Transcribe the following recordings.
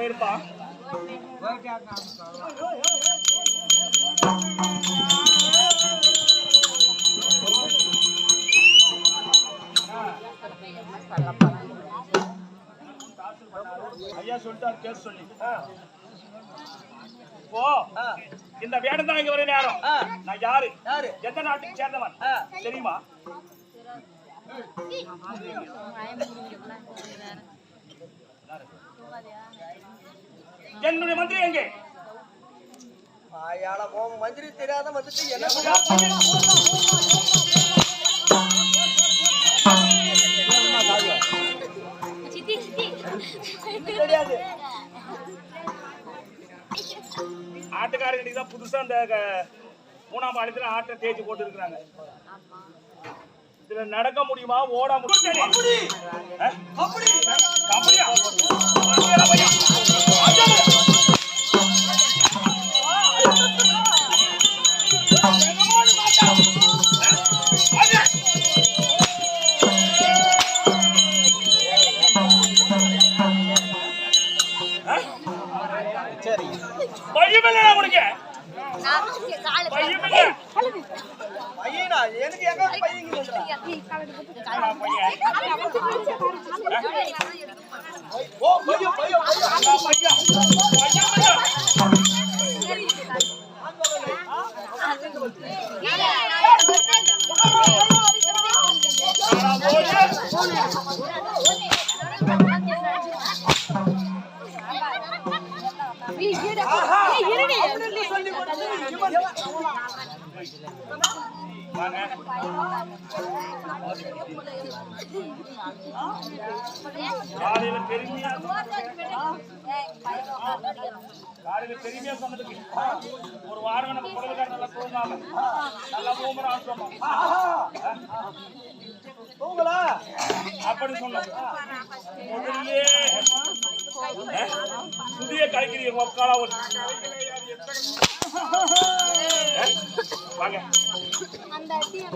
போயிருப்பா. ஐயா சொல்லிட்டாரு கேஸ் சொல்லி. இப்போ இந்த வேடம் தான் இங்க வர நேரம். நான் யாரு எந்த நாட்டுக்கு சேர்ந்தவன் தெரியுமா? என்னுடைய மந்திரி எங்கே? மந்திரி தெரியாத வந்துட்டு என்ன கிடையாது. ஆட்டுக்காரங்க தான் புதுசா அந்த 3ஆம் ஆலயத்துல ஆட்டை தேய்ச்சி போட்டு இருக்கிறாங்க. இதுல நடக்க முடியுமா? ஓட முடியும்? சரி பையமில்ல உனக்கு பையனா? எனக்கு எங்க பையங்க ஓ பையோ பையோ காலையில பெருமையா சொன்னதுக்கு ஒரு வாரம் நம்ம குடலுக்கார நல்லா தூங்காம நல்லா தூங்குறான் சொன்னோம். தூங்கலா அப்படி சொன்னோம். முதல்ல புதிய கலைக்கிறீங்க ஒக்காலா வாங்க.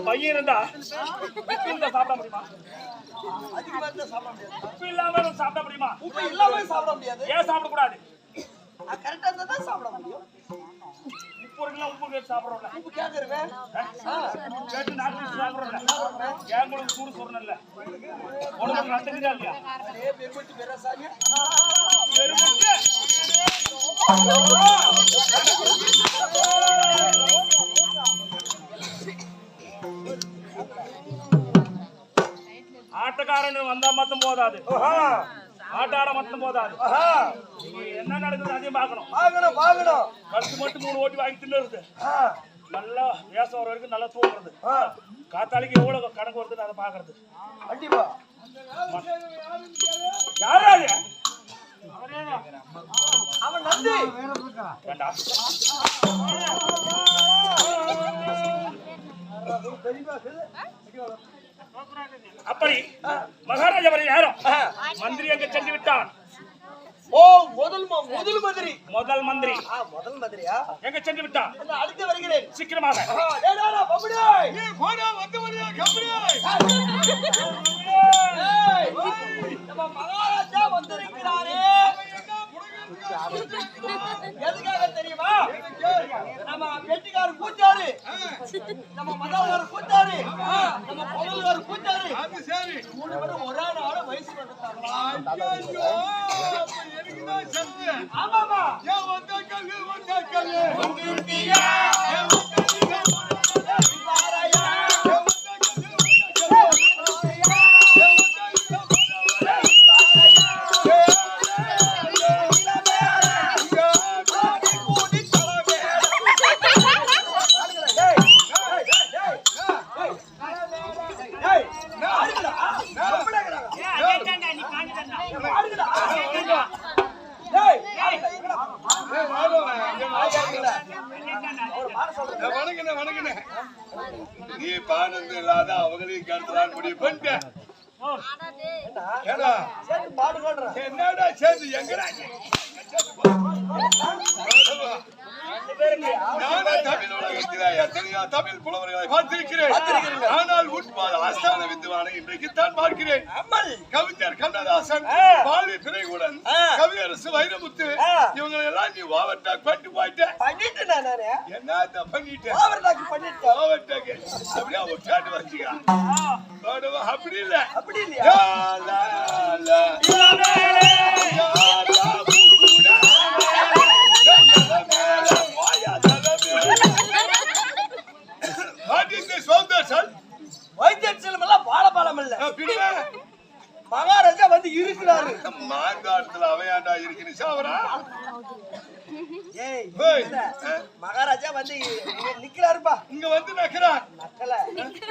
பையன் இருந்தா சாப்பிட முடியுமா? உப்பு இல்லாம சாப்பிட முடியுமா? உப்பு இல்லாம சாப்பிட முடியாது. ஏன் சாப்பிட கூடாது? கரெக்டா இருந்தா தான் சாப்பிட முடியும். உப்பு இருக்குன்னா உப்பு கேட்டு சாப்பிடுறோம்ல. உப்பு கேக்குறேன் கேட்டு நாட்டு சாப்பிடுறோம்ல. ஏன் உங்களுக்கு சூடு சொன்னல உடம்பு நடந்துக்குதா இல்லையா? பெருமட்டு பெருசாங்க பெருமட்டு ஆட்டக்காரன் வந்தா மட்டும் போதாது, ஆட்டாட மட்டும் போதாது. என்ன நடக்குது அதையும் பார்க்கணும். பத்து மட்டும் 3 ஓட்டி வாங்கி தின்னுறது, நல்லா வேசம் வர வரைக்கும் நல்லா தூங்குறது, காத்தாளிக்கு எவ்வளவு கணக்கு வருதுன்னு அதை பாக்குறது. கண்டிப்பா யாராவது அவன் நந்தி வேண்டாம். அப்படி மகாராஜா வரை நேரம் மந்திரி அங்க சென்று விட்டான். ஓ முதல் மந்திரி முதல் மந்திரி முதல் மந்திரியா எங்க சென்று விட்டான்? அடுத்து வருகிறேன் சீக்கிரமாக. மகாராஜா வந்திருக்கிறாரே, எதுக்காக தெரியுமா? நம்ம வெட்டிக்காரர் கூச்சாரு, நம்ம மதவார் கூச்சாரு, நம்ம பொருளாதார கூச்சாரு, 3 பேரும் ஒரே நாள் வயசு வந்துட்டாங்களா? ஆமாமா நீ பாடுறது இல்லாத அவங்களையும் கருத்துலாம் முடிவு பண்ணிட்டேன். என்னடா சேர்ந்து எங்கடா நானும் தமிழ் உலகத்திலே எத்தனையோ தமிழ் புலவர்களை பார்த்திருக்கிறேன். ஆனால் உட்பால் ஆஸ்தான வித்துவான இன்றைக்குத்தான் பார்க்கிறேன். கவிஞர் கண்ணதாசன், பாலி பிறைகுடன், கவியரசு வைரமுத்து இவங்களை எல்லாம் நீ ஓவர்டாக் பண்ணிட்டு போயிட்ட. என்னத்த பண்ணிட்டேன்? ஓவர்டாக் அப்படியே ஒரு சாட்டு வச்சுக்க. அப்படி இல்ல, அப்படி இல்லையா? மகாராஜா வந்து இருக்கிறாரு. மாங்காட்டுல அவையாண்டா இருக்கு சாவரா. மகாராஜா வந்து நிக்கிறாருப்பா. இங்க வந்து நக்கிறார். நக்கல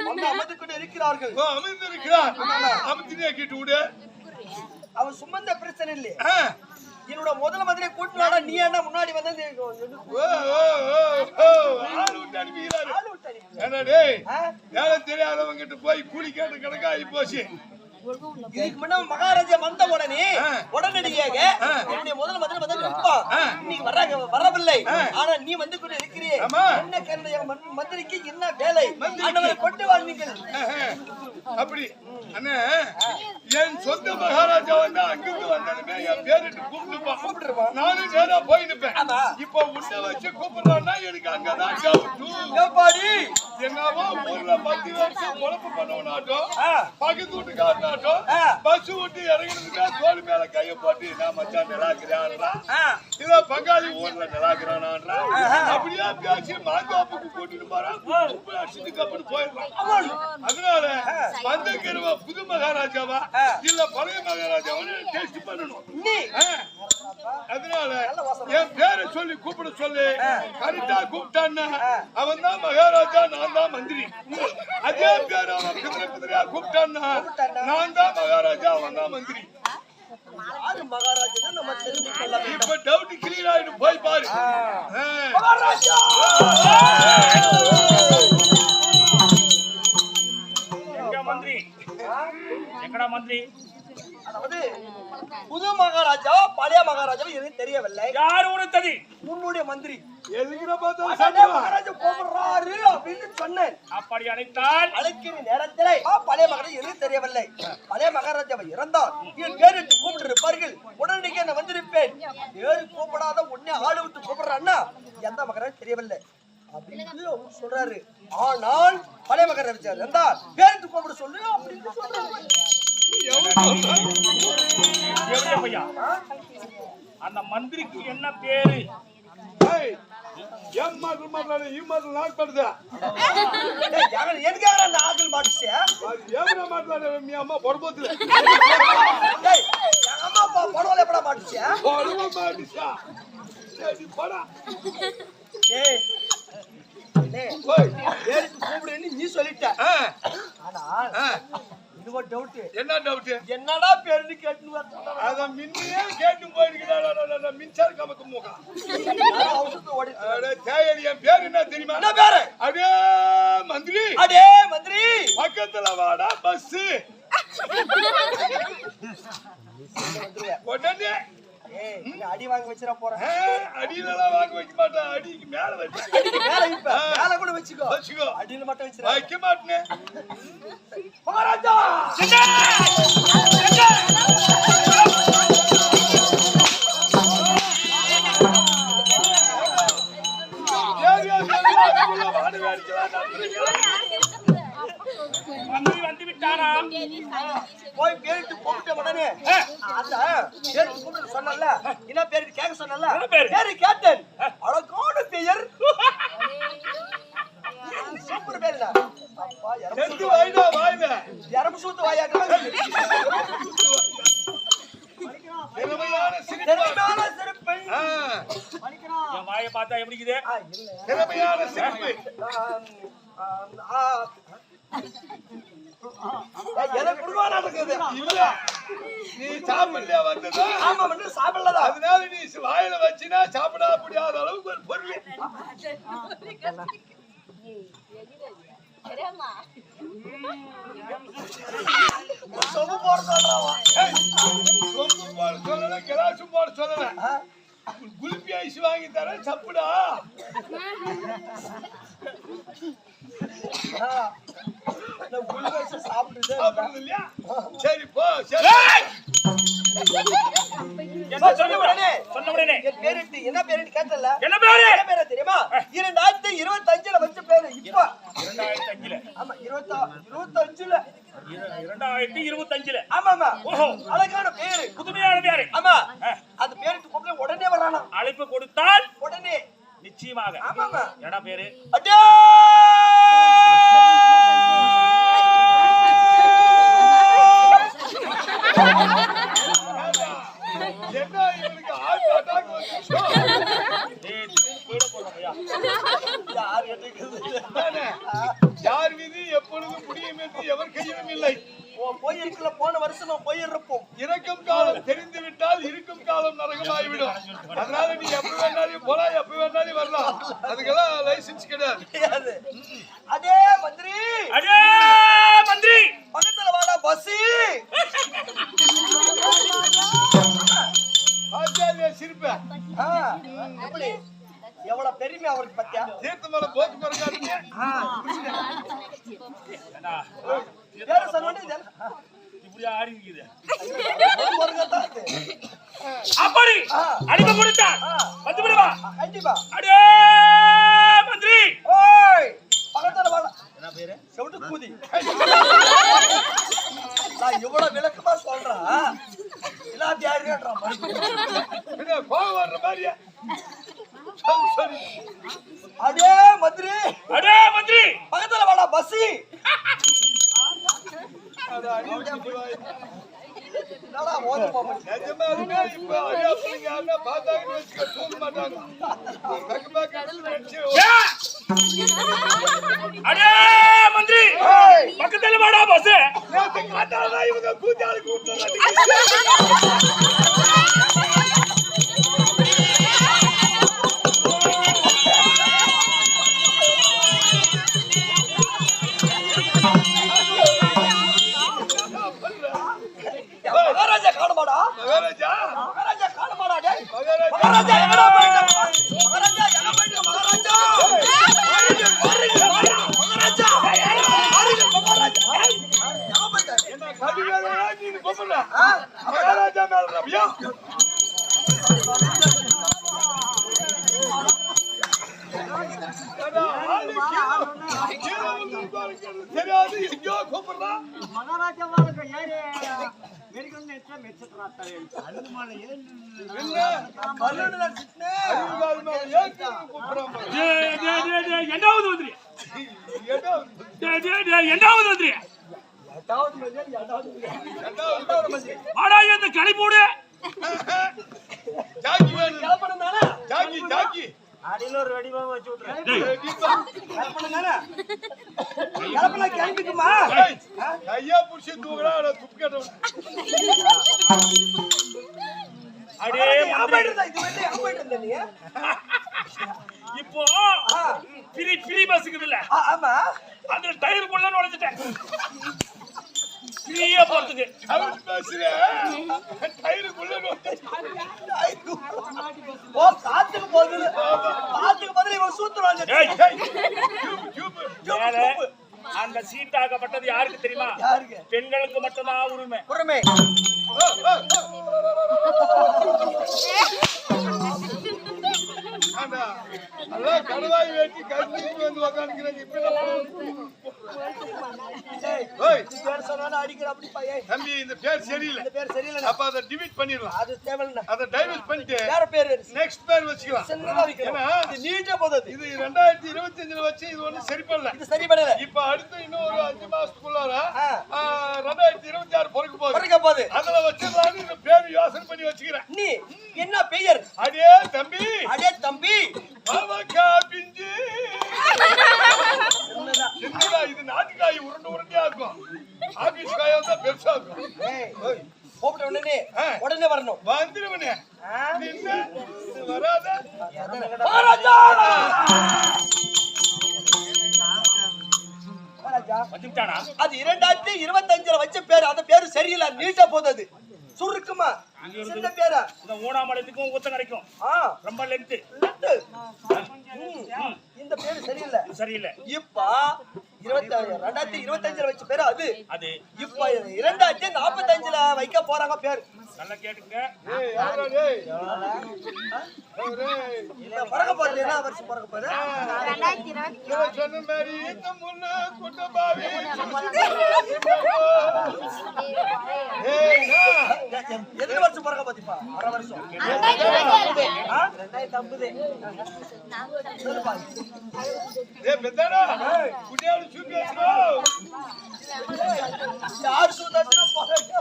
வந்து அமர்ந்து கொண்டு இருக்கிறார்கள். அமர்ந்து இருக்கிறார். அமர்த்தினே கேட்டு விடு. அவன் சுமந்த பிரச்சனை இல்லையே. என்னோட முதல் மந்திரி கூட்டினாடா, நீ என்ன முன்னாடி வந்து தெரியாதவங்கிட்ட போய் கூலி கேட்டு கணக்காகி போச்சு. இதுக்கு முன்ன மகாராஜா வந்த உடனே உடனடியாக என்னுடைய முதல் மந்திரி வந்து நிற்பான். இன்னைக்கு வரவில்லை, ஆனா நீ வந்து கொண்டு இருக்கிறீ. என்ன கருடைய மந்திரிக்கு என்ன வேலை? அண்ணவரை கொண்டு வாழ்வீங்கள். அப்படி அண்ணா, என் சொந்த மகாராஜா வந்து அங்கிருந்து வந்ததுமே என் பேரிட்டு கூப்பிட்டுருப்பான். நானும் நேரா போய் நிற்பேன். இப்ப உன்னை வச்சு கூப்பிடுறான்னா எனக்கு அங்கதான் எங்கவோ ஊர்ல 10 வருஷம் உழப்பு பண்ணவனாட்டும், பக்கத்து வீட்டுக்காரனாட்டும், பஸ் விட்டு இறங்கினதுக்கா தோல் மேல கைய போட்டு நான் மச்சான் நிலாக்குறான்டா, இத பங்காளி ஊர்ல நிலாக்குறானான்றா. அப்படியே பேசி மாந்தோப்புக்கு கூட்டிட்டு போறான். அடிச்சுட்டு அப்படி போயிடுறான். அதனால வந்திருக்கிறவ புது மகாராஜாவா இல்ல பழைய மகாராஜாவான்னு டெஸ்ட் பண்ணணும். அதனால என் பேரை சொல்லி கூப்பிட சொல்லி கரெக்டா கூப்பிட்டான்னா அவன் தான் மகாராஜா, நான் தான் மந்திரி. அதே பேர் அவன் குதிரையா கூப்பிட்டான்னா நான் தான் மகாராஜா, அவன் தான் மந்திரி. இப்ப டவுட் கிளியர் ஆயிட்டு போய் பாரு. எங்கடா மந்திரி? அதாவது புது மகாராஜா பழைய மகாராஜா எனக்கு தெரியவில்லை. யார் உனத்தது? உன்னுடைய மந்திரி. மகாராஜா கூப்பிடுறாரு அப்படின்னு சொன்னேன். அப்படி அழைத்தால் அழைக்கிற நேரத்திலே பழைய மகாராஜா எனக்கு தெரியவில்லை. பழைய மகாராஜாவை இறந்தால் என் பேரிட்டு கூப்பிட்டு இருப்பார்கள். உடனடிக்கு என்ன வந்திருப்பேன். பேரு கூப்பிடாத உடனே ஆளு விட்டு கூப்பிடுறான்னா எந்த மகாராஜா தெரியவில்லை அப்படின்னு சொல்றாரு. ஆனால் பழைய மகாராஜா இருந்தால் பேரிட்டு கூப்பிட சொல்லு அப்படின்னு சொல்றாரு. அந்த மந்திரிக்கு என்ன பேரு? நீ சொல்லிட்ட. என்ன டவுட்? என்னடா பேரு கேட்டு அத மின்னியே கேட்டு போயிருக்கிறான். மின்சார கமக்கு முகம் என் பேரு என்ன தெரியுமா? என்ன பேரு? அடே மந்திரி, அடே மந்திரி, பக்கத்துல வாடா பஸ். உடனே அடி வாங்க வச்சிட போறேன். அடியிலலாம் வாங்க வைக்க மாட்டேன். அடிக்கு மேல மேல கூட வச்சுக்கோ. அடியில மட்டும் வச்சிட வைக்க மாட்டேன். மகாராஜா மந்திரி வந்து விட்டாரா? போய் பேருக்கு கூப்பிட்ட உடனே அந்த பேருக்கு கூப்பிட்டு சொன்னல, என்ன பேருக்கு கேட்க சொன்னல, பேரு கேட்டேன். அழகான பெயர், சூப்பர் பேர். எரம்பு சூத்து வாயாங்க. வாயை பார்த்தா எப்படி இருக்குது? நீ சாப்பிடலையா வந்ததா? ஆமா வந்து சாப்பிடலதா. அதனால நீ வாயில வச்சினா சாப்பிட முடியாத அளவுக்கு ஒரு பொருள். சொம்பு போட சொல்றான். சொம்பு போட சொல்லல, கிளாஸும் போட சொல்லல. குளிப்பியா ஐஸ் வாங்கி தரேன் சப்புடா. சாப்பிடுறது இல்லையா? சரி போ. சரி சொன்ன உடனே என் பேரிட்டு என்ன பேரிட்டு கேட்டல? என்ன பேரு? என்ன பேரு தெரியுமா? 2025ல வச்ச பேரு. இப்ப 2005ல. ஆமா 25ல. 2025ல. ஆமா ஆமா. ஓஹோ, அழகான பேரு, புதுமையான பேரு. ஆமா. அந்த பேரிட்டு கூப்பிட உடனே வரானா? அழைப்பு கொடுத்தால் உடனே நிச்சயமாக. ஆமா ஆமா. என்ன பேரு? அடே என்ன இவனுக்கு ஹார்ட் அட்டாக் வந்துச்சு? போயிட போறோம்யா. யார் கேட்டது? யார் விதி எப்பொழுது முடியும் என்று எவர் கையிலும் இல்லை. போயிருக்கல, போன வருஷமா போயிருப்போம். இறக்கும் காலம் தெரிந்து விட்டால் இருக்கும் காலம் நரகமாகிவிடும். அதனால நீ எப்ப வேணாலும் போலாம், எப்ப வேணாலும் வரலாம். அதுக்கெல்லாம் லைசன்ஸ் கிடையாது. அதே மந்திரி, அடே மந்திரி, பக்கத்துல வாடா பஸ். ஆச்சாரிய சிரிப்பேன். எப்படி எவ்வளவு பெருமை அவருக்கு பத்தியா? தீர்த்தமலை போட்டு பாருங்க. வேற சொன்னோனே இப்படி ஆடி இருக்குது. அப்படி அடிக்க கொடுத்தார். வந்து விடுவா. கண்டிப்பா. அடே மந்திரி, ஓய் பக்கத்துல வாடா. என்ன பேரு? செவுட்டு கூதி. நான் இவ்வளவு விளக்கமா சொல்றேன். எல்லாத்தையும் யாருன்றா என்ன கோவம் வர்ற மாதிரியா? சரி. அடே மந்திரி, அடே மந்திரி, பக்கத்துல வாடா பஸ். என்னடா ஓடி போக நிஜமாலுமே இப்ப ஐயா பிள்ளைங்க யாருன்னா பார்த்தாங்கன்னு வச்சுக்க தூங்க மாட்டாங்க. அடே மந்திரி, பக்கத்துல வாடா பஸ். காட்டாதான் இவங்க கூத்தாளி கூப்பிட்டு மகாராஜா காணுமாடா? மகாராஜா மகாராஜா காணுமாடா? டேய் மகாராஜா மகாராஜா எங்கடா போயிட்ட? மகாராஜா எங்க போயிட்ட? மகாராஜா மகாராஜா எங்க போயிட்ட? என்ன கதிவேலையா நீ கூப்பிடுற? மகாராஜா மேல ரபியா தெரியாது எங்கயோ கூப்பிடுறா. என்னாவது மந்திரி, என்னாவது மந்திரி, வாடா இந்த கடை போடு. ஜாக்கி வேணும். கலப்படம் தானே? ஜாக்கி ஜாக்கி அடியில ஒரு வெடிபாம் வச்சு விட்டுறேன். கலப்படம் தானே? கலப்படம் கிளம்பிக்குமா? கையா புடிச்சு தூக்குறா துப்பு கேட்டவன். அடே மந்திரி, இப்போ ஃப்ரீ பஸ்ஸுக்கு இல்ல, ஆமா அந்த டயருக்குள்ள நுழைஞ்சிட்டேன். ஃப்ரீயா போறதுக்கு அவன் பேசுறேன் டயருக்குள்ள ஓ காத்துக்கு போகுது. காத்துக்கு பதில் இவன் சூத்துறாங்க. அந்த சீட்டாகப்பட்டது யாருக்கு தெரியுமா? யாருக்கு? பெண்களுக்கு மட்டும்தான் உரிமை. உரிமை. அதான் கடவாய் வேட்டி கட்டி வந்து உக்காந்துக்கிறாங்க. தம்பி இந்த பேர் சரியில்லை. இந்த பேர் சரியில்லை. அப்ப அதை டிலீட் பண்ணிடலாம். அது தேவையில்லை. அதை டைவர்ட் பண்ணிட்டு வேற பேர் நெக்ஸ்ட் பேர் வச்சுக்கலாம். சின்னதா வைக்கணும். இது நீட்டா போகுது. இது 2025ல வச்சு இது ஒண்ணு சரி பண்ணல. இது சரி பண்ணல. இப்ப அடுத்து இன்னும் ஒரு 5 மாசத்துக்குள்ளார 2026 பிறக்க போகுது. அதுல வச்சிடலாம்னு இந்த பேர் யோசனை பண்ணி வச்சுக்கிறேன். நீ என்ன பெயர்? அடே தம்பி, அடே தம்பி, பாவக்கா பிஞ்சு. சின்னதா இது நாட்டுக்காய் உருண்டை உருண்டையா இருக்கும். ஆபீஸ் காயா தான் பெருசா இருக்கும். கூப்பிட்ட உடனே வரணும். வந்துருவனே நின்னு வராத மகாராஜா. வந்துட்டானா? அது 2025ல வச்ச பேரு. அந்த பேரு சரியில்லை. நீட்டா போகுது. சுருக்குமா சின்ன பேரா இந்த ஊனாமலத்துக்கும் ஊத்தம் கிடைக்கும் ரொம்ப லென்த். இந்த பேரு சரியில்லை. சரியில்லை. இப்ப 2025 வச்ச பேரு அது. இப்ப 2045 வைக்க போறாங்க பேர். நல்லா கேட்டுங்க. பறக்க போறது என்ன வருஷம் பறக்க போறது? 2020 சொன்ன மாதிரி இந்த முன்ன குட்ட பாவி எத்தனை வருஷம் பறக்க போதிப்பா? அரை வருஷம். 2050. சொல்லுப்பா. பெத்தாரா குடியாடு சூப்பேஸ்ரோ யார் சுதாச்சனா போறீங்க?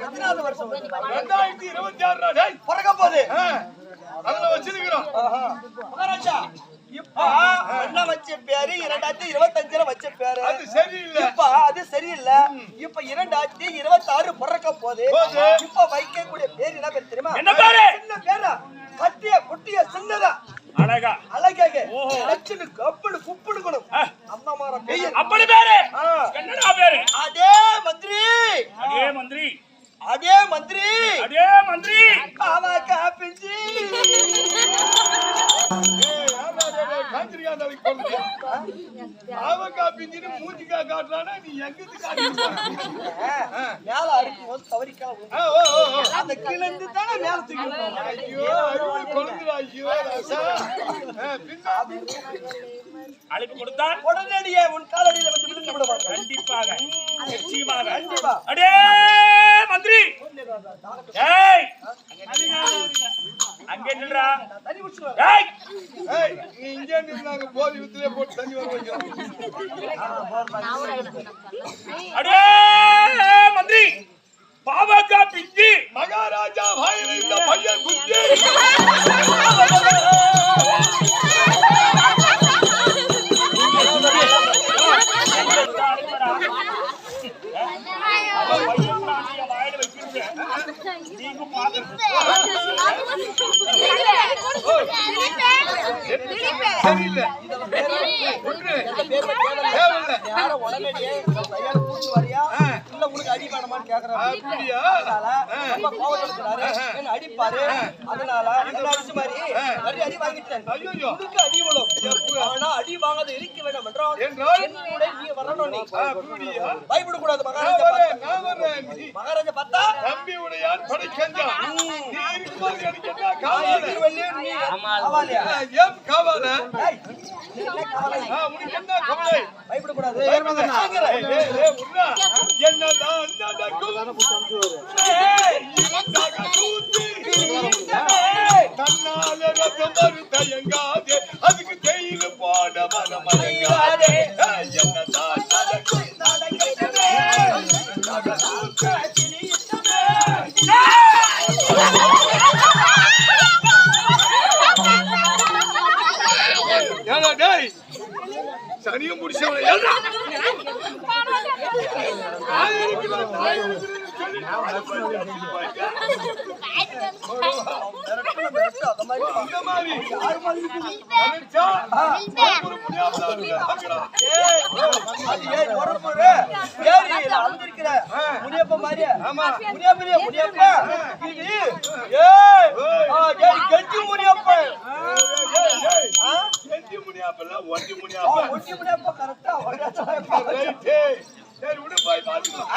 எத்தனாவது வருஷம்? 2026 டேய் பறக்க போகுது. அதல வச்சிருக்கோம். மகாராஜா இப்ப என்ன வச்ச பேரு 2025 வச்ச பேரு அது சரியில்லை. இப்ப அது சரியில்லை. இப்ப 2026 பறக்க போகுது. இப்ப வைக்கக்கூடிய பேர் என்ன பேர் தெரியுமா? என்ன பேரு? சின்ன பேரா? கட்டிய குட்டிய சின்னதா அழகா அழகாக லட்சணு கப்படு குப்பிடுக்கணும். அம்மா மார பேர் அப்படி பேரு என்னடா பேரு? அதே மந்திரி அதே மந்திரி அதே மந்திரி அதே மந்திரி காவா காப்பிஞ்சி காந்திரியாண்டாவை கொல்லுங்க. ஆவக்கா பிஞ்சினு மூஞ்சிக்கா காட்டறானா நீ எங்கது காட்டுற? மேல அறுக்கும் போது தவறிக்கலாம். அந்த கிளந்து தான மேல தூக்கி போறோம். ஐயோ அருமை கொல்லுடா. ஐயோ ராசா. அழைப்பு கொடுத்தான் உடனடியே உன் காலடியில வந்து விழுந்து விடுவாங்க. கண்டிப்பாக நிச்சயமாக. கண்டிப்பா. அடே மந்திரி ஏய் அங்கே நில்றா. தண்ணி குடிச்சுவா. ஏய் ஏய் நீ இங்க நின்னாங்க போதி வித்துலே போட்டு தண்ணி வர வைக்கிறோம். அடே மந்திரி பாவக்கா பிஞ்சி மகாராஜா வாயில இந்த பையன் குஞ்சி சரியில்லை. யாரும் உடனடியே கையால கூட்டு வரியா இல்ல உனக்கு அடி வேணுமான்னு கேக்குறாரு. அப்படியா? ரொம்ப கோவம் இருக்கிறாரு. என்ன அடிப்பாரு. அதனால என்ன அடிச்ச மாதிரி நிறைய அடி வாங்கிட்டேன். ஐயோ உனக்கு அடி விழும். ஆனா அடி வாங்காத இருக்க வேண்டாம் என்றால் என்றால் என்னோட நீ வரணும். நீ அப்படியா? பயப்படக்கூடாது. நான் வரேன். மகாராஜா பார்த்தா தம்பி உடையான் படை செஞ்சான். நீ இருக்கும்போது எனக்கு என்ன நான் காவால? எதிர்வெளியே நீ காவாலியா? ஏன் காவால? ஏய், நீ என்ன காவாலி? உனக்கு என்ன கவலை? பயப்படக்கூடாது. உண்ணா என்னதான் நடக்கும்? தன்னால ரத்தம் மறுத்த எங்காதே அதுக்கு ஜெயிலு போட மனமரங்காதே என்னதான் நடக்கும்? சனியும் முடிச்சவனை முனியப்ப மாதிரியா? முனியப்பா கெட்டி முனியப்பா. ஒட்டி முடியாப்ப கரெக்டா சரி விடு போய் பாத்துக்கலாம்.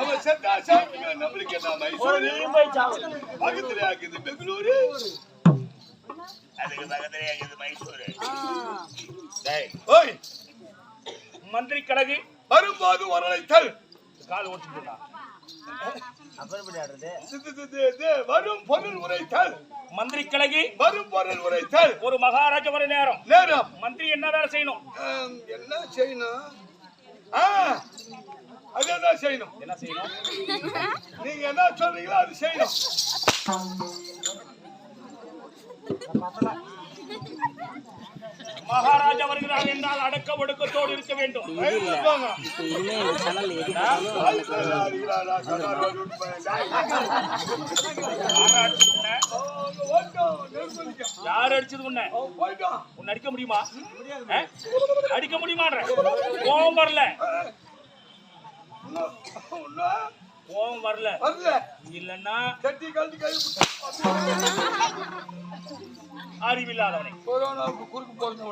அவன் செத்தா சாப்பிட்டு நம்மளுக்கு என்ன மைசூரு பக்கத்துல ஆக்குது பெங்களூரு அதுக்கு பக்கத்துல இருக்குது மைசூர். ஓய் மந்திரி கழகு வரும்போது வரலைத்தல் கால் ஓடிச்சுட்டா. வரும் பொருள் உரைத்தல். மந்திரி கழகு வரும் பொருள் உரைத்தல். ஒரு மகாராஜா வர நேரம் மந்திரி என்ன வேலை செய்யணும்? என்ன செய்யணும்? அதேதான் செய்யணும். என்ன செய்யணும்? நீங்க என்ன சொல்றீங்களோ அது செய்யணும். மகாராஜா வருகிறார் என்றால் அடக்க ஒடுக்கத்தோடு இருக்க வேண்டும். யார் அடிச்சது உன்னை? உன்னை அடிக்க முடியுமா? அடிக்க முடியுமான்ற கோபம் வரல. கோபம் வரல இல்லன்னா அறிவில்லாதவனை குறுக்கு போறவனை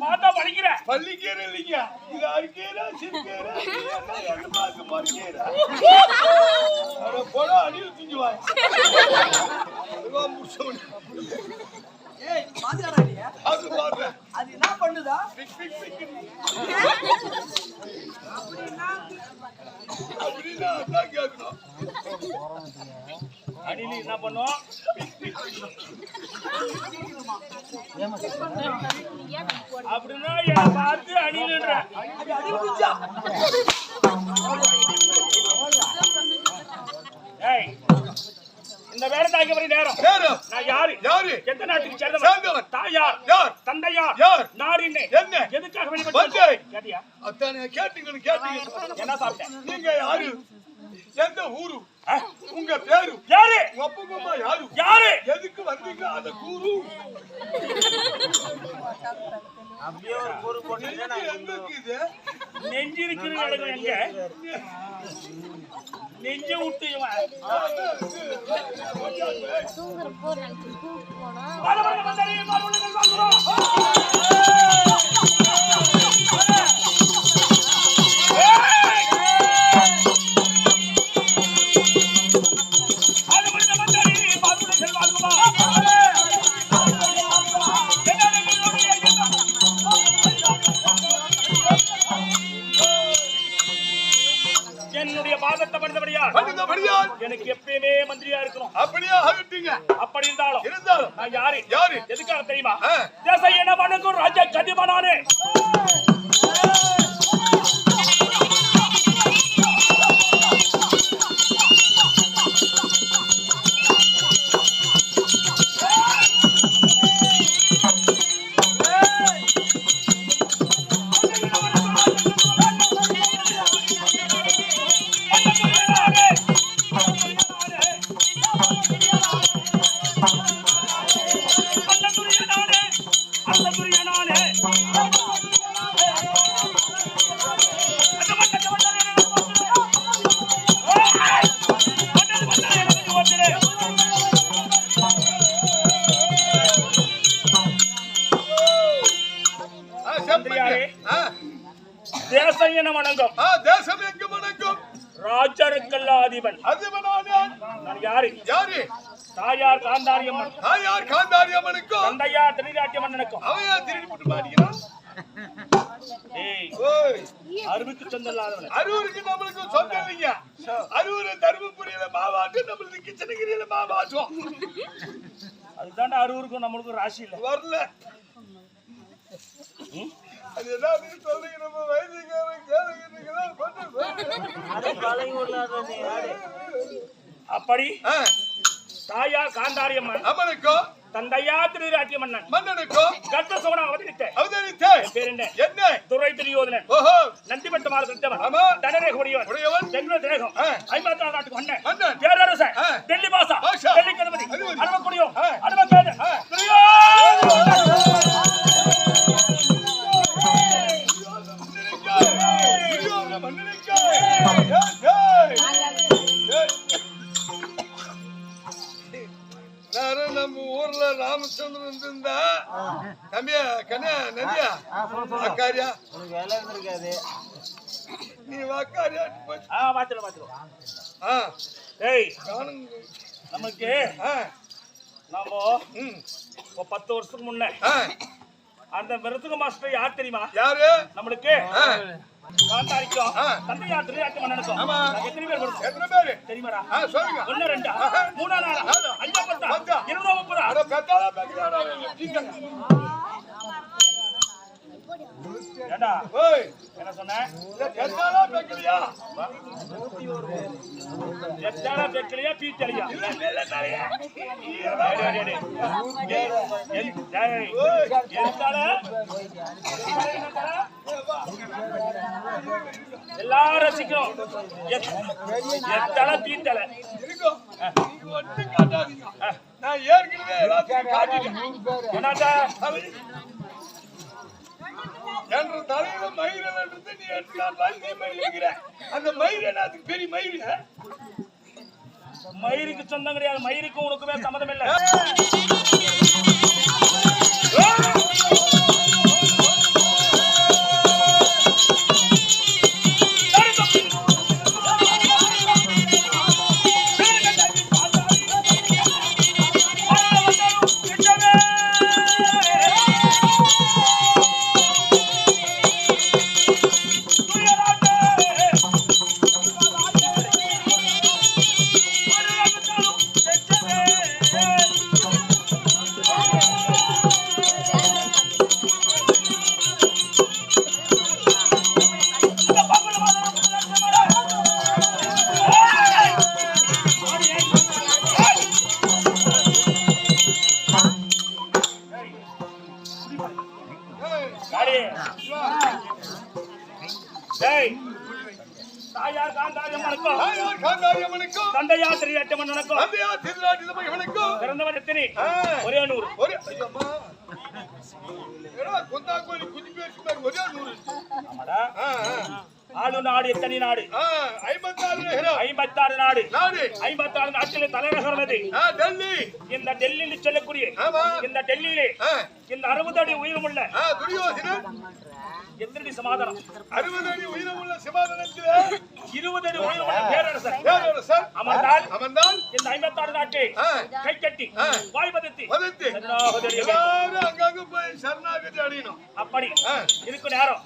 பார்த்தா படிக்கிற பள்ளிக்கீரை இல்லைங்க. இது அரிக்கீரை சிறுக்கீரை மறுக்கீரை போல அடியில் திங்குவாங்க. அது பாருங்க அது என்ன பண்ணுதா? அப்படின்னா அதான் கேட்கணும். அணிலி என்ன பண்ணும்? அப்படின்னா என்ன பார்த்து அணிலுன்ற இந்த வேலை தாய்க்க வரை நேரம் நான் யாரு எந்த நாட்டுக்கு சேர்ந்தவன் தாயார் தந்தையார் நாரின்னு என்ன எதுக்காக வெளிப்பட்டு கேட்டியா? அத்தானே கேட்டீங்கன்னு கேட்டீங்க. என்ன சாப்பிட்டேன்? நீங்க யாரு? எந்த ஊரு? உங்க பேரு யாரு? உங்க அப்பா அம்மா யாரு? யாரு? எதுக்கு வந்தீங்க? அந்த கூறு அப்படியே ஒரு கூறு போட்டு எங்க இருக்குது? நெஞ்சு இருக்கிற இடம் எங்க? நெஞ்சு விட்டு என்னுடைய பாதத்தை படித்தபடியால் எனக்கு எப்பயுமே மந்திரியா இருக்கணும். அப்படியே ஆகிட்டீங்க. அப்படி இருந்தாலும் நான் யாரு எதுக்காக தெரியுமா? தேசம் என்ன பண்ணுங்க ராஜா கதிபனானே. தேசம் என்ன வணங்கும்? தேசம் எங்க வணங்கும்? ராஜருக்கல்லாதிபன் நான் யாரு? தாயார் காந்தாரி அம்மனுக்கும் தந்தையார் திருநாட்டிய மன்னனுக்கும் அவையா திருடி போட்டு மாட்டீங்கன்னா அருவுக்கு சொந்தல்லாதவன். அரூருக்கு நம்மளுக்கு சொந்தம் இல்லைங்க. அரூர் தர்மபுரியில மாவாட்டு, நம்மளுக்கு கிருஷ்ணகிரியில மாவாட்டும். அதுதான் அரூருக்கும் நம்மளுக்கும் ராசி இல்ல வரல. அது என்ன சொல்றீங்க? நம்ம வயசுக்காரன் அப்படி தாயார் காந்தாரி அம்மனுக்கும் தந்தையா திருராட்டிய மன்னனுக்கும் கர்த்த சோழ அவதரித்த பேர் என்ன? துரை துரியோதனன். நந்திமட்ட மாதவன் தனரேகமுடையவன் பெங்களூர் திரேகம் ஐம்பத்தி நாட்டுக்கு மன்னன் பேரரசன் டெல்லி பாசா டெல்லி கணபதி அனுமக்குடியும் அனுமக்காத நேரம் நம்ம ஊர்ல ராமச்சந்திரன் இருந்தா தம்பியா கண்ணா நதியா அக்காரியா நீ வாக்காரியா பாத்துருவோம் ஏய் நமக்கு நாம இப்போ 10 வருஷத்துக்கு முன்ன அந்த மிருதுக மாஸ்டர் யார் தெரியுமா? யாரு? நம்மளுக்கு காந்தாரிக்கும் தந்தையா திருநாட்டம் நடக்கும். எத்தனை பேர் வரும்? எத்தனை பேரு தெரியுமாடா? சொல்லுங்க. 1 2 3 4 5 10 20 30 அட பெத்தாளா பெக்கறாடா ஏடா ஓய் என்ன சொன்ன? பெத்தாளா பெக்கறியா? எத்தனை பெக்கலையா பீச்சலியா? இல்ல இல்ல தலையா. எல்லாரும் சீக்கிரம் எத்தனை பீத்தலை இருக்கும். ஒட்டு காட்டாதீங்க. நான் ஏற்கனவே எல்லாத்தையும் காட்டிட்டேன். என்னடா என்ற தலையில மயிரல் இருந்து நீ எடுத்துக்காட்டால் நீ மயிலுங்கிற அந்த மயிர் என்னத்துக்கு பெரிய மயிர்? மயிருக்கு சொந்தம் கிடையாது. மயிருக்கும் உனக்குமே சம்மதம் இல்லை. தாயார் காந்தாரியம்மனுக்கும் தந்தையா திருநாட்டம்மனுக்கும் பிறந்தவர் எத்தனை? ஒரே 100. ஆளு நாடு எத்தனை நாடு? 56 நாடு. 56 நாட்டில் தலைநகரம் எது? இந்த டெல்லியில் சொல்லக்கூடிய இந்த டெல்லியிலே இந்த 60 அடி உயரமுள்ள எத்தனை சமாதானம்? 60 அடி உயரமுள்ள சிமாதானத்தில் 20 அடி உயரமுள்ள பேரரசர் அமர்ந்தால் இந்த 56 நாட்டை கை கட்டி வாய் பதத்தி அங்கங்க போய் சரணாகதி அடையணும். அப்படி இருக்கும் நேரம்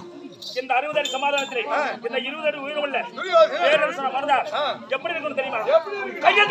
இந்த 60 அடி சமாதானத்திலே இந்த 20 அடி உயரமுள்ள பேரரசர் அமர்ந்தால் எப்படி இருக்கும் தெரியுமா? கையை